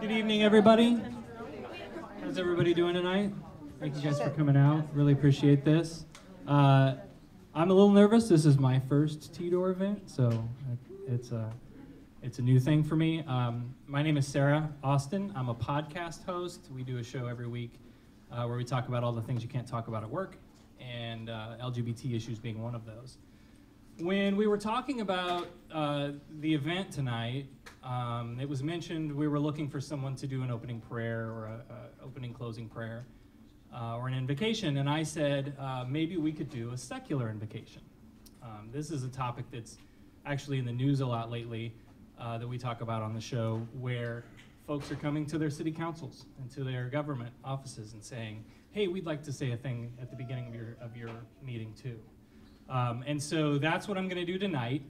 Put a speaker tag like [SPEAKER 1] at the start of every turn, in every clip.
[SPEAKER 1] Good evening, everybody. How's everybody doing tonight? Thank you guys for coming out. Really appreciate this. I'm a little nervous. This is my first TDOR event, so it's a new thing for me. My name is Sarah Austin. I'm a podcast host. We do a show every week where we talk about all the things you can't talk about at work, and LGBT issues being one of those. When we were talking about the event tonight, it was mentioned we were looking for someone to do an opening prayer or a opening closing prayer or an invocation, and I said maybe we could do a secular invocation. This is a topic that's actually in the news a lot lately that we talk about on the show, where folks are coming to their city councils and to their government offices and saying, hey, we'd like to say a thing at the beginning of your meeting too. And so that's what I'm going to do tonight.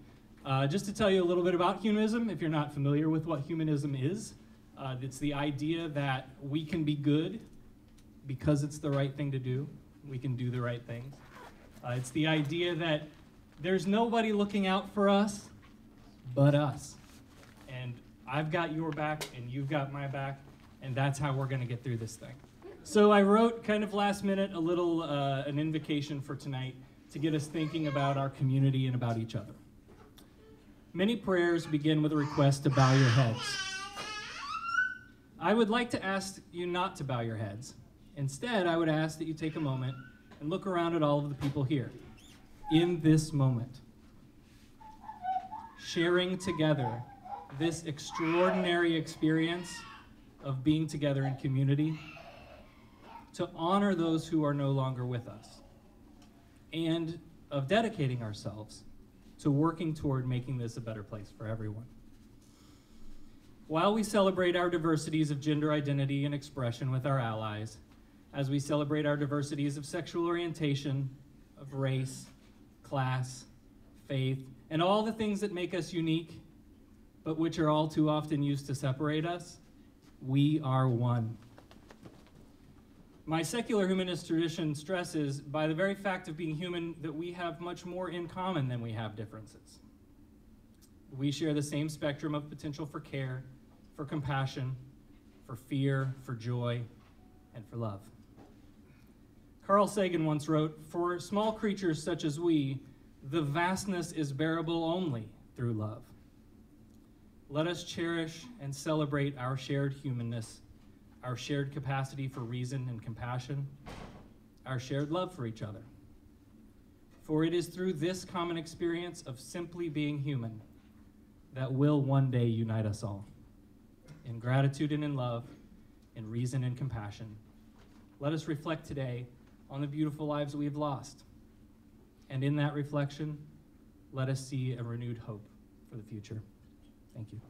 [SPEAKER 1] Just to tell you a little bit about humanism, if you're not familiar with what humanism is, it's the idea that we can be good because it's the right thing to do. We can do the right things. It's the idea that there's nobody looking out for us but us. And I've got your back and you've got my back, and that's how we're going to get through this thing. So I wrote kind of last minute a little an invocation for tonight to get us thinking about our community and about each other. Many prayers begin with a request to bow your heads. I would like to ask you not to bow your heads. Instead, I would ask that you take a moment and look around at all of the people here in this moment, sharing together this extraordinary experience of being together in community to honor those who are no longer with us, and of dedicating ourselves to working toward making this a better place for everyone. While we celebrate our diversities of gender identity and expression with our allies, as we celebrate our diversities of sexual orientation, of race, class, faith, and all the things that make us unique, but which are all too often used to separate us, we are one. My secular humanist tradition stresses, by the very fact of being human, that we have much more in common than we have differences. We share the same spectrum of potential for care, for compassion, for fear, for joy, and for love. Carl Sagan once wrote, "For small creatures such as we, the vastness is bearable only through love." Let us cherish and celebrate our shared humanness, our shared capacity for reason and compassion, our shared love for each other. For it is through this common experience of simply being human that will one day unite us all. In gratitude and in love, in reason and compassion, let us reflect today on the beautiful lives we have lost. And in that reflection, let us see a renewed hope for the future. Thank you.